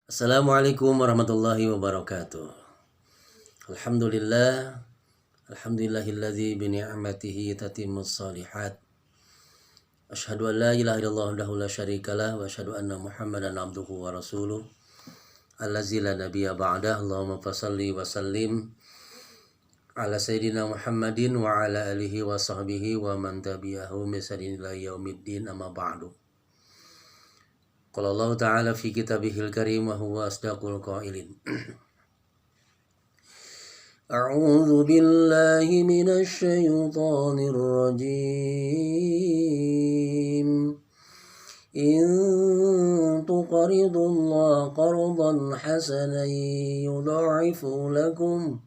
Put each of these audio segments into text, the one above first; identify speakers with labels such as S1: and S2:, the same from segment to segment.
S1: Assalamualaikum warahmatullahi wabarakatuh. Alhamdulillah, alhamdulillahilladzi bi ni'matihi tatimmus shalihat. Asyhadu an la ilaha illallah wahdahu la syarikalah wa asyhadu anna Muhammadan abduhu wa rasuluh. Allazi la nabiyya ba'dah. Allahumma fashalli wa sallim ala sayyidina Muhammadin wa ala alihi wa sahbihi wa man tabi'ahum bi ihsanin ila yaumiddin, amma ba'du. Qala Allah Ta'ala fi kitabihil karim wa huwa asdaqul qailin. A'udzu billahi minasy syaithanir rajim. In tuqridullaha qardan hasanan yudha'ifuhu lakum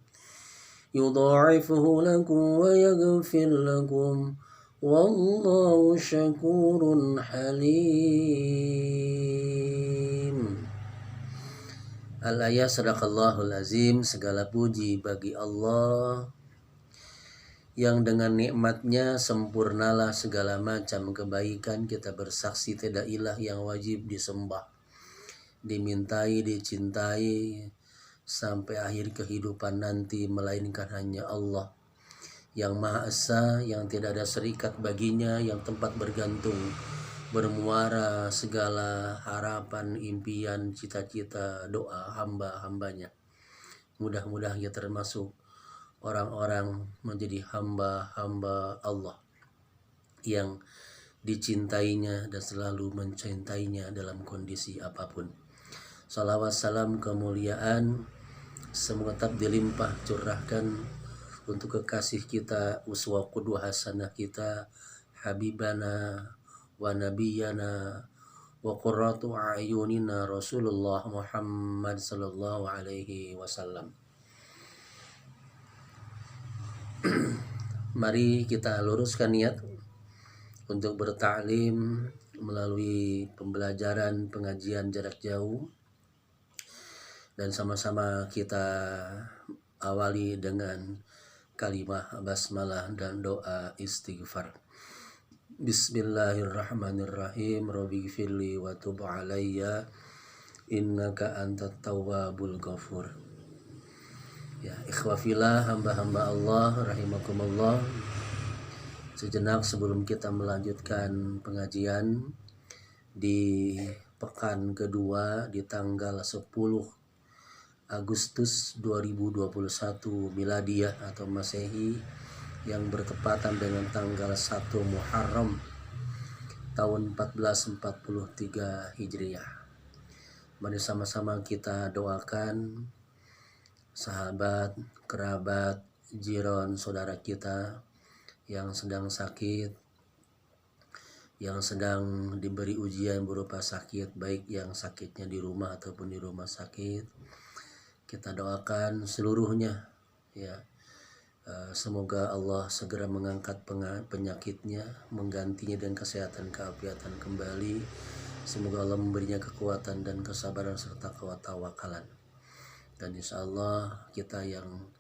S1: wa yaghfir lakum. Wallahu syakurun halim. Al-ayah sadaqallahul azim. Segala puji bagi Allah yang dengan nikmatnya sempurnalah segala macam kebaikan. Kita bersaksi tidak ilah yang wajib disembah, dimintai, dicintai sampai akhir kehidupan nanti melainkan hanya Allah yang Maha Esa, yang tidak ada serikat baginya, yang tempat bergantung, bermuara segala harapan, impian, cita-cita, doa hamba-hambanya. Mudah-mudahan kita termasuk orang-orang menjadi hamba-hamba Allah yang dicintainya dan selalu mencintainya dalam kondisi apapun. Salawat salam kemuliaan semoga tetap dilimpah curahkan untuk kekasih kita, uswah qudwah hasanah kita, habibana wa nabiyana wa qurratu a'yunina Rasulullah Muhammad sallallahu alaihi wasallam. Mari kita luruskan niat untuk bertaklim melalui pembelajaran pengajian jarak jauh, dan sama-sama kita awali dengan kalimah basmalah dan doa istighfar. Bismillahirrahmanirrahim. Rabbi gfirli wa tub alayya innaka antat tawwabul ghafur. Ya, ikhwafillah, hamba-hamba Allah rahimakumullah. Sejenak sebelum kita melanjutkan pengajian di pekan kedua di tanggal 10 Agustus 2021 Miladiyah atau Masehi, yang bertepatan dengan tanggal 1 Muharram tahun 1443 Hijriah. Mari sama-sama kita doakan sahabat, kerabat, jiran, saudara kita yang sedang sakit, yang sedang diberi ujian berupa sakit, baik yang sakitnya di rumah ataupun di rumah sakit. Kita doakan seluruhnya, ya. Semoga Allah segera mengangkat penyakitnya, menggantinya dengan kesehatan, keafiatan kembali. Semoga Allah memberinya kekuatan dan kesabaran serta ketawakalan. Dan insya Allah kita yang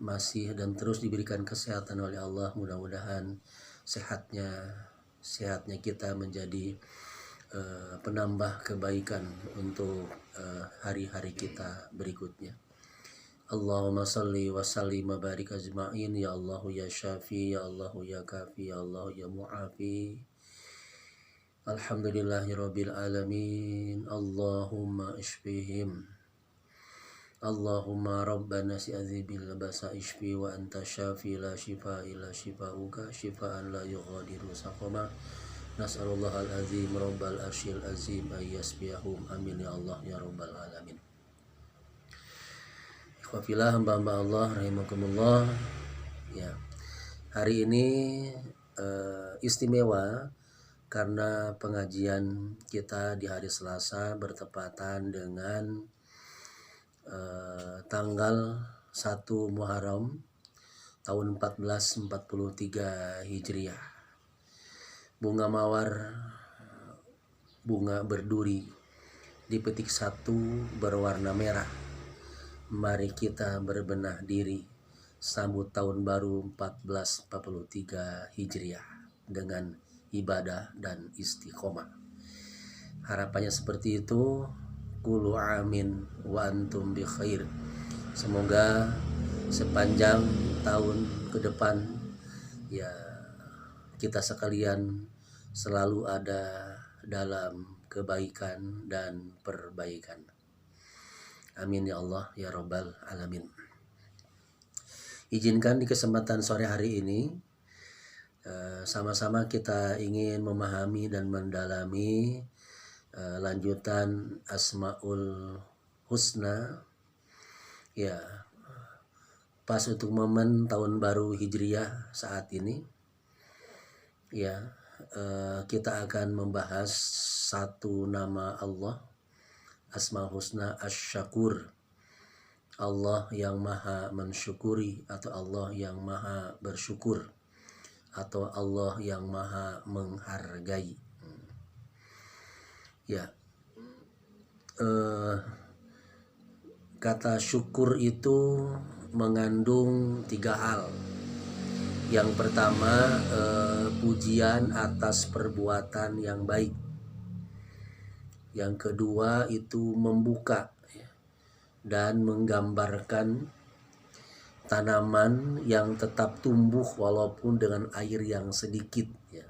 S1: masih dan terus diberikan kesehatan oleh Allah, mudah-mudahan sehatnya kita menjadi penambah kebaikan untuk hari-hari kita berikutnya. Allahumma salli wa sallim wa barik ajma'in. Ya Allahu ya syafi, ya Allahu ya kafi, ya Allahu ya mu'afi. Alhamdulillahi rabbil alamin. Allahumma ishfihim. Allahumma rabbana si'adhibil basa ishfi wa anta syafi la shifa illa shifauka shifaan la yughadiru saqama. Nas'alullah al-azim rabbal arsyil azim ayyasbihum. Amin ya Allah ya rabbal alamin. Ikhwafillah, hamba-hamba Allah rahimakumullah. Ya, hari ini istimewa karena pengajian kita di hari Selasa bertepatan dengan tanggal 1 Muharram tahun 1443 Hijriah. Bunga mawar, bunga berduri dipetik satu berwarna merah. Mari kita berbenah diri sambut tahun baru 1443 Hijriah dengan ibadah dan istiqomah. Harapannya seperti itu. kullu amin wa antum bi khair. Semoga sepanjang tahun ke depan ya kita sekalian selalu ada dalam kebaikan dan perbaikan. Amin ya Allah ya Rabbal alamin. Izinkan di kesempatan sore hari ini sama-sama kita ingin memahami dan mendalami lanjutan Asmaul Husna ya, pas untuk momen tahun baru Hijriyah saat ini ya, kita akan membahas satu nama Allah, Asmaul Husna Asy-Syakur, Allah yang maha mensyukuri, atau Allah yang maha bersyukur, atau Allah yang maha menghargai. Ya, kata syukur itu mengandung 3 hal. Yang pertama, pujian atas perbuatan yang baik. Yang kedua itu membuka dan menggambarkan tanaman yang tetap tumbuh walaupun dengan air yang sedikit ya.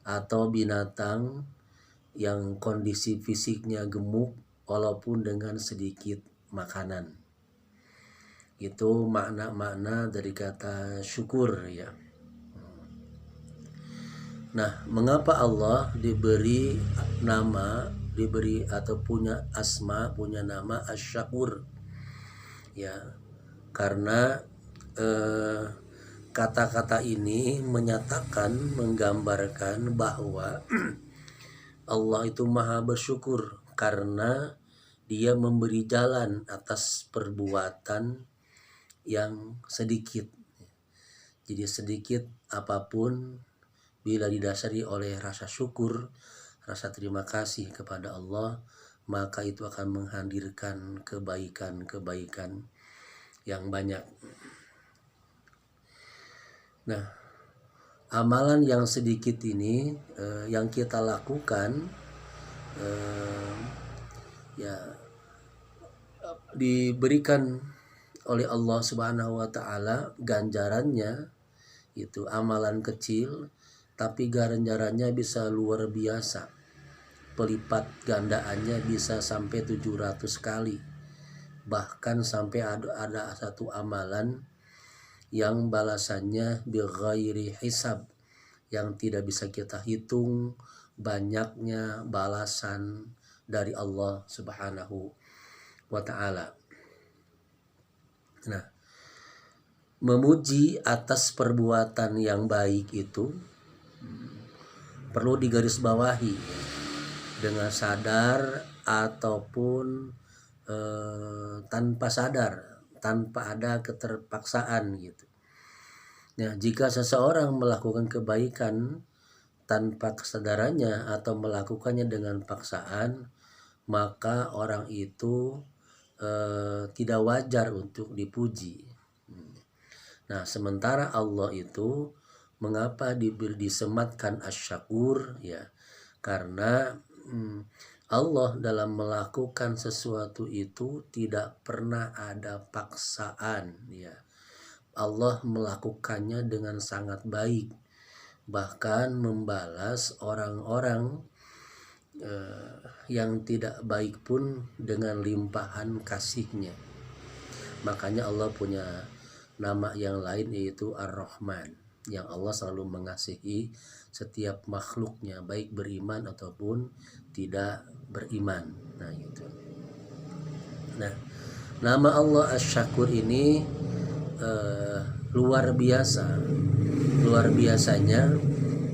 S1: Atau binatang yang kondisi fisiknya gemuk walaupun dengan sedikit makanan. Itu makna-makna dari kata syukur ya. Nah, mengapa Allah diberi atau punya nama Asy-Syakur? Ya, karena kata-kata ini menggambarkan bahwa Allah itu maha bersyukur karena Dia memberi jalan atas perbuatan yang sedikit. Jadi sedikit apapun bila didasari oleh rasa syukur, rasa terima kasih kepada Allah, maka itu akan menghadirkan kebaikan-kebaikan yang banyak. Nah, amalan yang sedikit ini yang kita lakukan ya diberikan oleh Allah Subhanahu wa taala ganjarannya, itu amalan kecil tapi ganjarannya bisa luar biasa. Pelipat gandaannya bisa sampai 700 kali. Bahkan sampai ada satu amalan yang balasannya bighairi hisab, yang tidak bisa kita hitung banyaknya balasan dari Allah Subhanahu wa taala. Nah, memuji atas perbuatan yang baik itu perlu digarisbawahi dengan sadar ataupun tanpa sadar, tanpa ada keterpaksaan gitu. Nah, jika seseorang melakukan kebaikan tanpa kesadarannya atau melakukannya dengan paksaan, maka orang itu tidak wajar untuk dipuji. Nah, sementara Allah itu mengapa disematkan Asy-Syakur ya? Karena Allah dalam melakukan sesuatu itu tidak pernah ada paksaan ya. Allah melakukannya dengan sangat baik, bahkan membalas orang-orang yang tidak baik pun dengan limpahan kasihnya. Makanya Allah punya nama yang lain yaitu Ar-Rahman, yang Allah selalu mengasihi setiap makhluknya, baik beriman ataupun tidak beriman. Nah, gitu. Nah, nama Allah Asy-Syakur ini luar biasa. Luar biasanya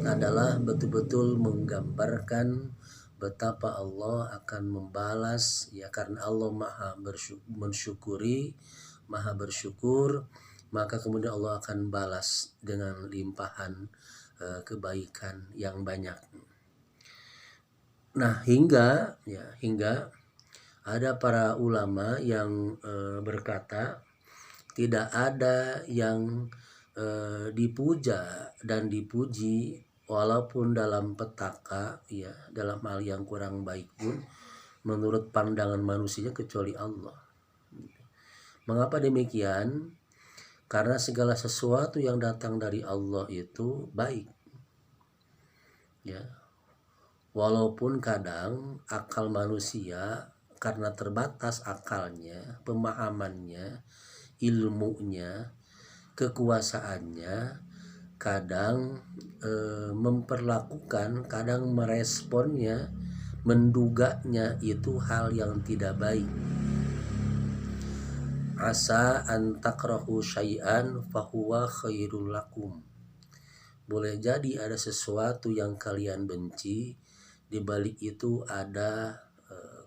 S1: adalah betul-betul menggambarkan betapa Allah akan membalas ya, karena Allah maha mensyukuri, maha bersyukur, maka kemudian Allah akan balas dengan limpahan kebaikan yang banyak. Nah, hingga ada para ulama yang berkata tidak ada yang dipuja dan dipuji walaupun dalam petaka ya, dalam hal yang kurang baik pun, menurut pandangan manusia kecuali Allah. Mengapa demikian? Karena segala sesuatu yang datang dari Allah itu baik. Ya. Walaupun kadang akal manusia karena terbatas akalnya, pemahamannya, ilmunya, kekuasaannya, kadang memperlakukan, kadang meresponnya, menduganya itu hal yang tidak baik. Asa an takrahu syai'an fahuwa khairul lakum. Boleh jadi ada sesuatu yang kalian benci, di balik itu ada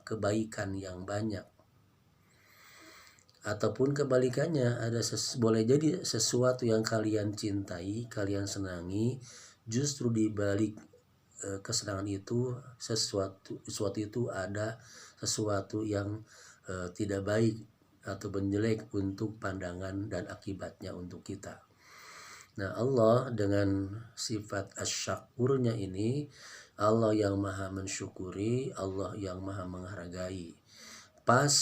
S1: kebaikan yang banyak. Ataupun kebalikannya, boleh jadi sesuatu yang kalian cintai, kalian senangi, justru di balik kesenangan itu sesuatu itu ada sesuatu yang tidak baik atau menjelek untuk pandangan dan akibatnya untuk kita. Nah, Allah dengan sifat asy-syakurnya ini, Allah yang maha mensyukuri, Allah yang maha menghargai. Pas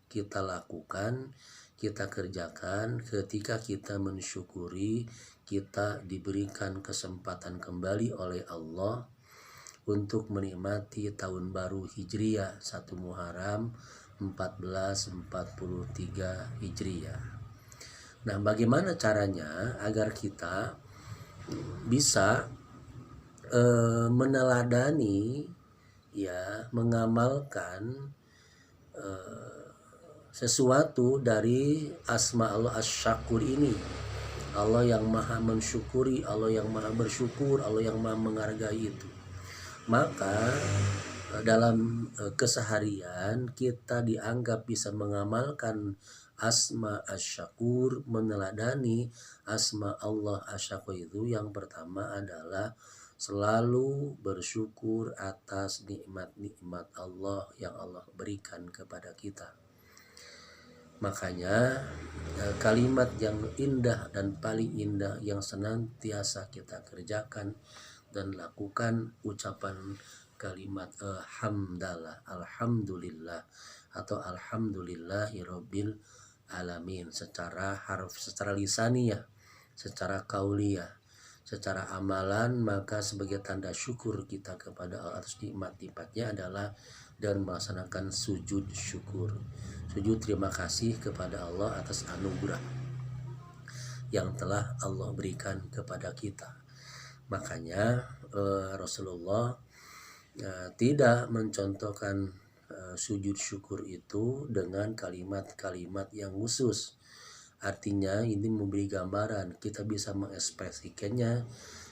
S1: kita lakukan, kita kerjakan, ketika kita mensyukuri, kita diberikan kesempatan kembali oleh Allah untuk menikmati tahun baru Hijriah 1 Muharram 1443 Hijriah. Nah, bagaimana caranya agar kita bisa meneladani, ya, mengamalkan sesuatu dari asma Allah asy-syakur ini. Allah yang maha mensyukuri, Allah yang maha bersyukur, Allah yang maha menghargai itu. Maka dalam keseharian kita dianggap bisa mengamalkan asma asy-syakur, meneladani asma Allah asy-syakur itu. Yang pertama adalah selalu bersyukur atas nikmat-nikmat Allah yang Allah berikan kepada kita. Makanya kalimat yang indah dan paling indah yang senantiasa kita kerjakan dan lakukan, ucapan kalimat hamdalah, alhamdulillah atau alhamdulillahirabbil alamin, secara harf, secara lisaniyah, secara kauliyah, secara amalan. Maka sebagai tanda syukur kita kepada Allah atas nikmat-nikmatnya adalah dan melaksanakan sujud syukur, sujud terima kasih kepada Allah atas anugerah yang telah Allah berikan kepada kita. Makanya Rasulullah tidak mencontohkan sujud syukur itu dengan kalimat-kalimat yang khusus. Artinya ini memberi gambaran, kita bisa mengekspresikannya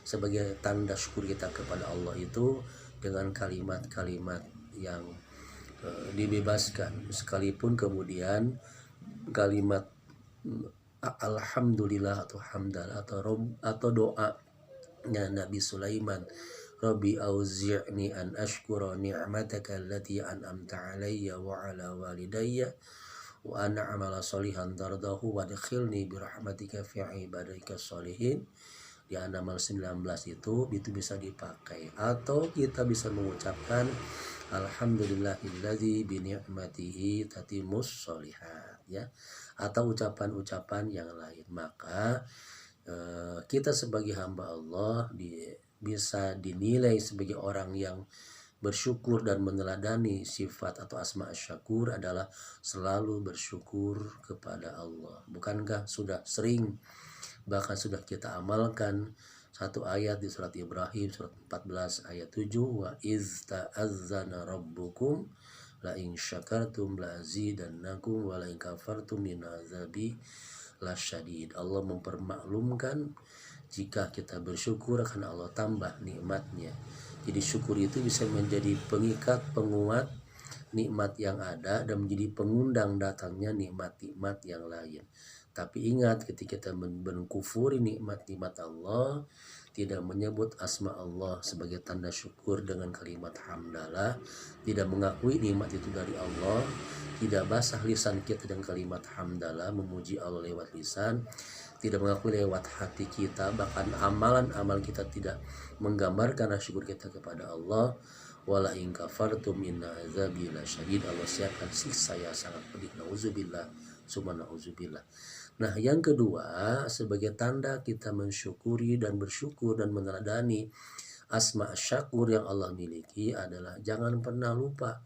S1: sebagai tanda syukur kita kepada Allah itu dengan kalimat-kalimat yang dibebaskan, sekalipun kemudian kalimat alhamdulillah atau hamdalah atau doanya Nabi Sulaiman, Rabbi auzi'ni an ashkura ni'mataka allati an'amta alayya wa ala walidayya wa an a'mala shalihan tardahu wa adkhilni bi rahmatika fi ibadika sholihin. Di An-Naml 19 itu bisa dipakai, atau kita bisa mengucapkan alhamdulillahilladzi bi ni'matihi tatimmus sholihat, ya, atau ucapan-ucapan yang lain. Maka kita sebagai hamba Allah bisa dinilai sebagai orang yang bersyukur dan meneladani sifat atau asma asy-syakur adalah selalu bersyukur kepada Allah. Bukankah sudah sering, bahkan sudah kita amalkan satu ayat di surat Ibrahim surat 14 ayat 7, wa iz ta'azzana rabbukum la in syakartum la azidannakum wa la in kafartum min azabi lasyadid. Allah mempermaklumkan jika kita bersyukur akan Allah tambah nikmatnya. Jadi syukur itu bisa menjadi pengikat, penguat nikmat yang ada dan menjadi pengundang datangnya nikmat-nikmat yang lain. Tapi ingat, ketika kita mengkufuri nikmat-nikmat Allah, tidak menyebut asma Allah sebagai tanda syukur dengan kalimat hamdalah, tidak mengakui nikmat itu dari Allah, tidak basah lisan kita dengan kalimat hamdalah, memuji Allah lewat lisan, tidak mengakui lewat hati kita, bahkan amalan-amalan kita tidak menggambarkan syukur kita kepada Allah, wala in kafartum inna azabi lasyadid. Allah siapkan siksa yang sangat pedih. Nauzubillah, summa nauzubillah. Nah, yang kedua, sebagai tanda kita mensyukuri dan bersyukur dan meneladani asma syakur yang Allah miliki adalah jangan pernah lupa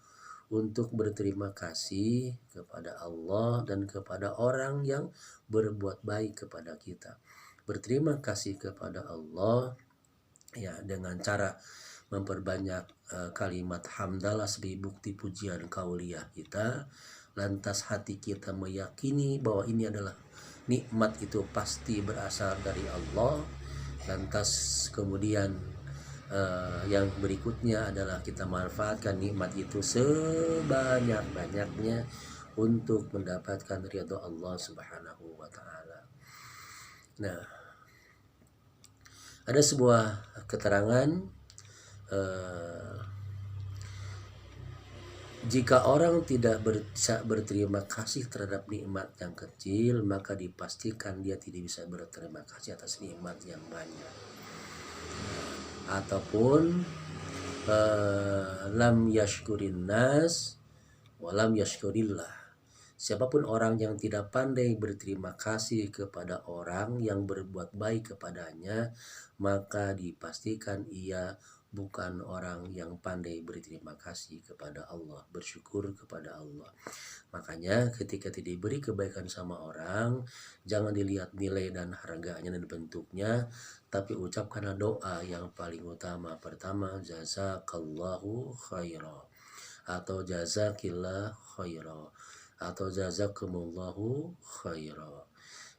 S1: untuk berterima kasih kepada Allah dan kepada orang yang berbuat baik kepada kita. Berterima kasih kepada Allah ya dengan cara memperbanyak kalimat hamdalah sebagai bukti pujian kauliyah kita. Lantas hati kita meyakini bahwa ini adalah nikmat, itu pasti berasal dari Allah. Lantas kemudian yang berikutnya adalah kita manfaatkan nikmat itu sebanyak-banyaknya untuk mendapatkan ridha Allah Subhanahu wa taala. Nah, ada sebuah keterangan jika orang tidak bisa berterima kasih terhadap nikmat yang kecil, maka dipastikan dia tidak bisa berterima kasih atas nikmat yang banyak. Ataupun lam yashkurin nas walam yashkurillah. Siapapun orang yang tidak pandai berterima kasih kepada orang yang berbuat baik kepadanya, maka dipastikan ia bukan orang yang pandai berterima kasih kepada Allah, bersyukur kepada Allah. Makanya ketika tidak diberi kebaikan sama orang, jangan dilihat nilai dan harganya dan bentuknya, tapi ucapkanlah doa yang paling utama. Pertama, jazakallahu khaira, atau jazakillah khaira, atau jazakumullahu khaira.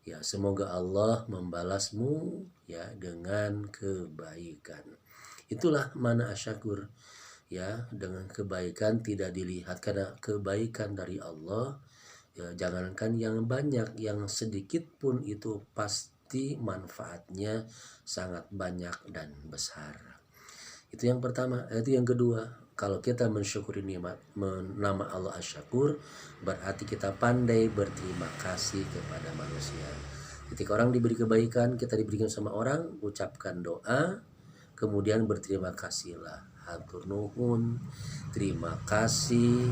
S1: Ya, semoga Allah membalasmu ya dengan kebaikan. Itulah mana asyakur. Ya, dengan kebaikan tidak dilihat karena kebaikan dari Allah. Ya, jangankan yang banyak, yang sedikit pun itu pasti manfaatnya sangat banyak dan besar. Itu yang pertama. Itu yang kedua, kalau kita mensyukuri nikmat nama Allah Asy-Syakur, berarti kita pandai berterima kasih kepada manusia. Ketika orang diberi kebaikan, kita diberikan sama orang, ucapkan doa, kemudian berterima kasihlah. Hatur nuhun, terima kasih,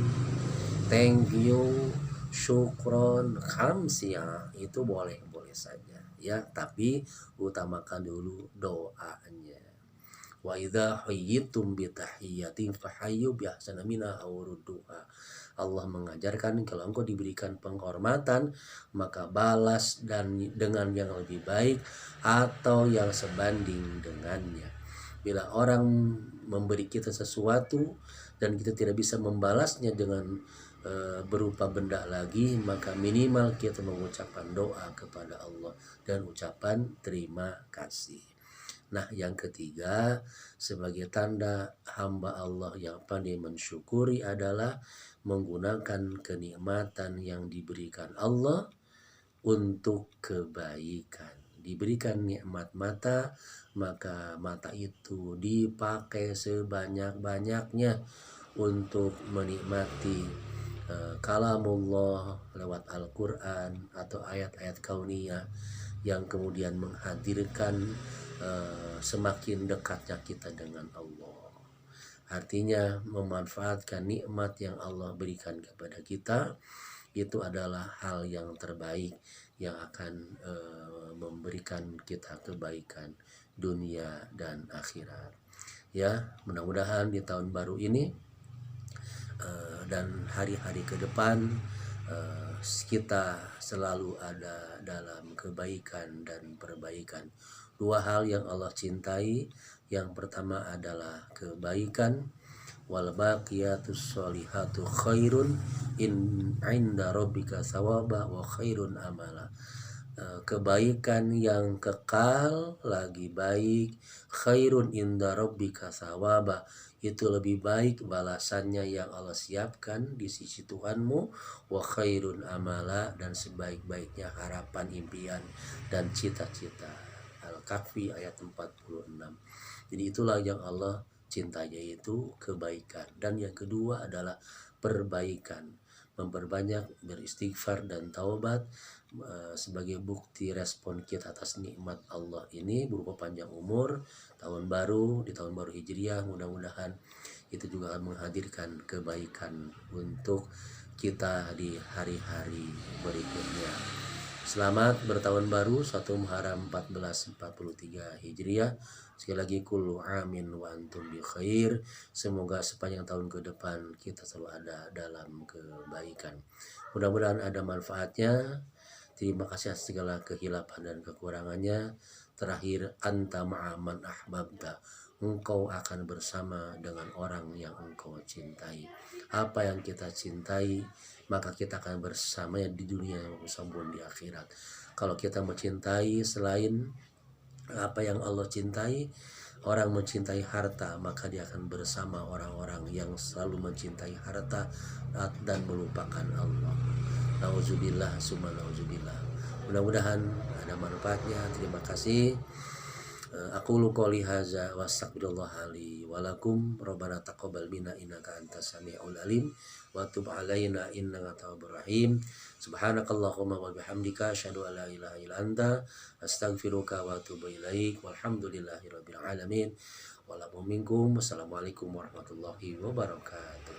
S1: thank you, syukron, khamsia, itu boleh saja ya, tapi utamakan dulu doanya. Wa idza hayyitum bi tahiyyatin fahayyu bi ahsana minha aw rudduha. Allah mengajarkan kalau engkau diberikan penghormatan, maka balas dan dengan yang lebih baik atau yang sebanding dengannya. Bila orang memberi kita sesuatu dan kita tidak bisa membalasnya dengan berupa benda lagi, maka minimal kita mengucapkan doa kepada Allah dan ucapan terima kasih. Nah, yang ketiga, sebagai tanda hamba Allah yang pandai mensyukuri adalah menggunakan kenikmatan yang diberikan Allah untuk kebaikan. Diberikan nikmat mata, maka mata itu dipakai sebanyak-banyaknya untuk menikmati kalamullah lewat Al-Quran atau ayat-ayat kauniyah yang kemudian menghadirkan semakin dekatnya kita dengan Allah. Artinya memanfaatkan nikmat yang Allah berikan kepada kita itu adalah hal yang terbaik yang akan memberikan kita kebaikan dunia dan akhirat. Ya, mudah-mudahan di tahun baru ini dan hari-hari ke depan kita selalu ada dalam kebaikan dan perbaikan. Dua hal yang Allah cintai, yang pertama adalah kebaikan, wal baqiyatus sholihatu khairun inda rabbika thawaba wa khairun amala. Kebaikan yang kekal lagi baik, khairun inda rabbika thawaba, itu lebih baik balasannya yang Allah siapkan di sisi Tuhanmu, wa khairun amala, dan sebaik-baiknya harapan, impian dan cita-cita. Al-Kahfi ayat 46. Jadi itulah yang Allah cintai, yaitu kebaikan. Dan yang kedua adalah perbaikan, memperbanyak beristighfar dan taubat sebagai bukti respon kita atas nikmat Allah ini berupa panjang umur, tahun baru, di tahun baru Hijriah. Mudah-mudahan itu juga akan menghadirkan kebaikan untuk kita di hari-hari berikutnya. Selamat bertahun baru 1 Muharram 1443 Hijriah. Sekali lagi kullu amin wa antum bi khair. Semoga sepanjang tahun ke depan kita selalu ada dalam kebaikan. Mudah-mudahan ada manfaatnya. Terima kasih atas segala kehilapan dan kekurangannya. Terakhir, anta ma'aman ahbabta. Engkau akan bersama dengan orang yang engkau cintai. Apa yang kita cintai, maka kita akan bersamanya di dunia maupun di akhirat. Kalau kita mencintai selain apa yang Allah cintai, orang mencintai harta, maka dia akan bersama orang-orang yang selalu mencintai harta dan melupakan Allah. Nauzubillah summa nauzubillah. Mudah-mudahan ada manfaatnya. Terima kasih. Aku qouli hadza wa astaghfirullah li wa lakum. Rabbana taqabbal minna innaka antas samiul alim wa tub alaina innaka tawwabur rahim. Subhanakallahumma wa bihamdika asyhadu an la ilaha illa anta astaghfiruka wa atubu ilaik. Walhamdulillahirabbil alamin. Walakum minkum. Wassalamualaikum warahmatullahi wabarakatuh.